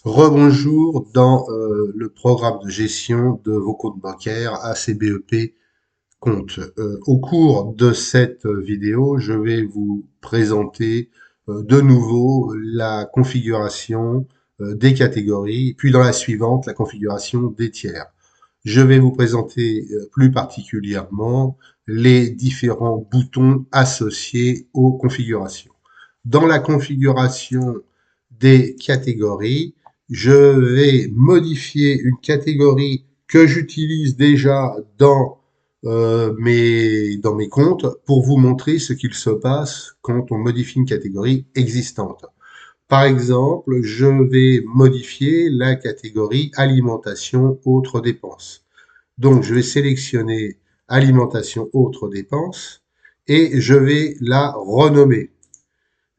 Rebonjour dans le programme de gestion de vos comptes bancaires ACBEP Compte. Au cours de cette vidéo, je vais vous présenter de nouveau la configuration des catégories, puis dans la suivante, la configuration des tiers. Je vais vous présenter plus particulièrement les différents boutons associés aux configurations. Dans la configuration des catégories, je vais modifier une catégorie que j'utilise déjà dans mes comptes pour vous montrer ce qu'il se passe quand on modifie une catégorie existante. Par exemple, je vais modifier la catégorie alimentation autres dépenses. Donc, je vais sélectionner alimentation autres dépenses et je vais la renommer.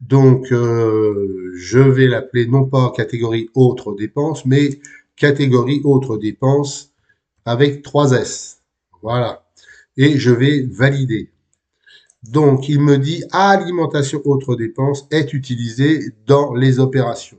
Donc, je vais l'appeler non pas catégorie autres dépenses, mais catégorie autres dépenses avec 3 S. Voilà. Et je vais valider. Donc, il me dit alimentation autres dépenses est utilisée dans les opérations.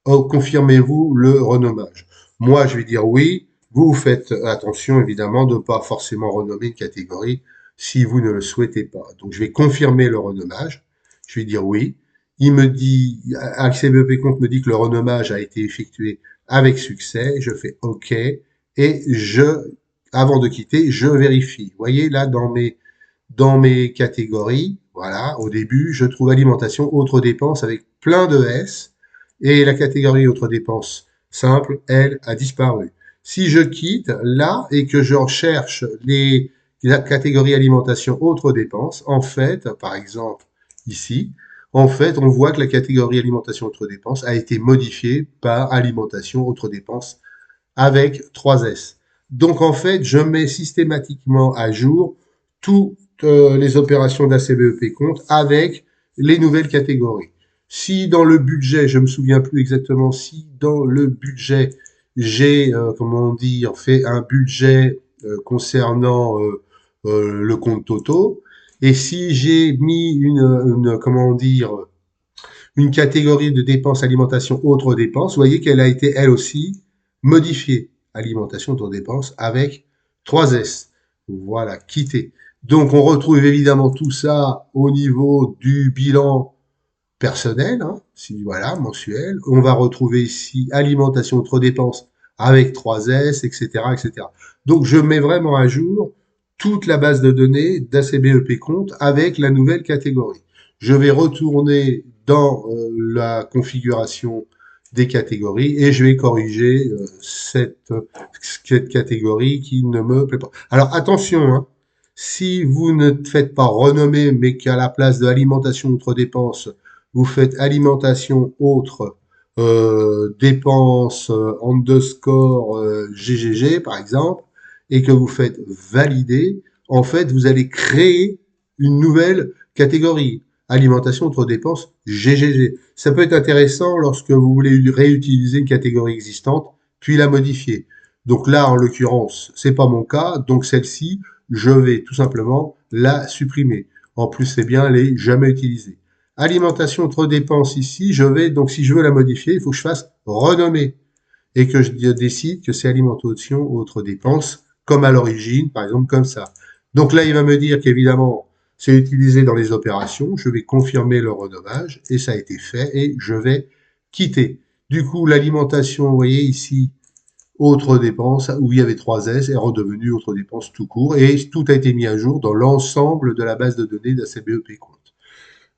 Oh, confirmez-vous le renommage? Moi, je vais dire oui. Vous faites attention, évidemment, de ne pas forcément renommer une catégorie si vous ne le souhaitez pas. Donc, je vais confirmer le renommage. Je vais dire oui. Il me dit, AccBEP Compte me dit que le renommage a été effectué avec succès. Je fais OK. Et avant de quitter, je vérifie. Vous voyez, là, dans mes catégories, voilà, au début, je trouve alimentation, autres dépenses avec plein de S. Et la catégorie autres dépenses simple, elle, a disparu. Si je quitte là et que je recherche la catégorie alimentation autres dépenses, en fait, par exemple ici, en fait, on voit que la catégorie alimentation autres dépenses a été modifiée par alimentation autres dépenses avec 3 S. Donc en fait, je mets systématiquement à jour toutes les opérations d'ACBEP compte avec les nouvelles catégories. Si dans le budget, je me souviens plus exactement si dans le budget j'ai comment dire fait un budget concernant le compte Toto, et si j'ai mis une comment dire une catégorie de dépenses alimentation autres dépenses, vous voyez qu'elle a été elle aussi modifiée alimentation autres dépenses avec 3 S. Voilà, quitter. Donc on retrouve évidemment tout ça au niveau du bilan personnel, hein, si voilà, mensuel. On va retrouver ici alimentation autres dépenses avec 3 S, etc., etc. Donc je mets vraiment à jour toute la base de données d'ACBEP compte avec la nouvelle catégorie. Je vais retourner dans la configuration des catégories et je vais corriger cette catégorie qui ne me plaît pas. Alors attention, hein, si vous ne faites pas renommer mais qu'à la place de alimentation autres dépenses, vous faites alimentation autres dépenses underscore GGG par exemple, et que vous faites valider, en fait, vous allez créer une nouvelle catégorie. Alimentation autres dépenses GGG. Ça peut être intéressant lorsque vous voulez réutiliser une catégorie existante, puis la modifier. Donc là, en l'occurrence, c'est pas mon cas, donc celle-ci, je vais tout simplement la supprimer. En plus, c'est bien, elle est jamais utilisée. Alimentation autres dépenses ici, je vais, donc si je veux la modifier, il faut que je fasse renommer et que je décide que c'est alimentation autres dépenses comme à l'origine, par exemple comme ça. Donc là, il va me dire qu'évidemment, c'est utilisé dans les opérations. Je vais confirmer le renommage et ça a été fait et je vais quitter. Du coup, l'alimentation, vous voyez ici, autres dépenses, où il y avait 3 S, est redevenu autres dépenses tout court et tout a été mis à jour dans l'ensemble de la base de données d'ACBEP Compte.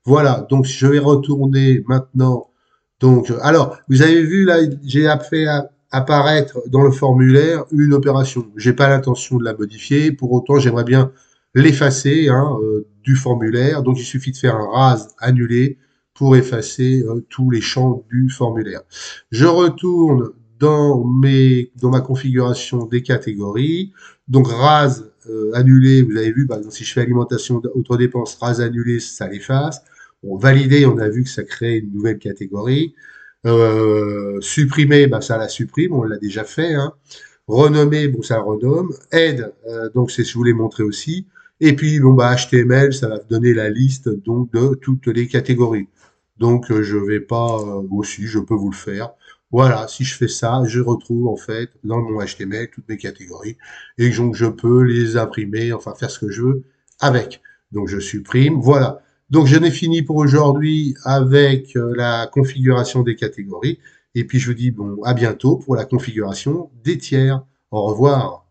Voilà, donc je vais retourner maintenant. Donc, alors, vous avez vu là, j'ai fait apparaître dans le formulaire une opération. J'ai pas l'intention de la modifier, pour autant j'aimerais bien l'effacer hein, du formulaire. Donc il suffit de faire un rase annuler pour effacer tous les champs du formulaire. Je retourne dans ma configuration des catégories. Donc rase annulé, vous avez vu, par exemple, si je fais alimentation autres dépenses, rase annulé, ça l'efface. Bon, valider, on a vu que ça crée une nouvelle catégorie. Supprimer, bah, ça la supprime, on l'a déjà fait. Hein. Renommer, bon, ça renomme. Aide, donc c'est ce que je voulais montrer aussi. Et puis, bon, bah, HTML, ça va donner la liste donc de toutes les catégories. Donc, je vais pas, aussi, je peux vous le faire. Voilà, si je fais ça, je retrouve en fait dans mon HTML toutes mes catégories et donc je peux les imprimer, enfin faire ce que je veux avec. Donc je supprime, voilà. Donc j'en ai fini pour aujourd'hui avec la configuration des catégories et puis je vous dis bon à bientôt pour la configuration des tiers. Au revoir.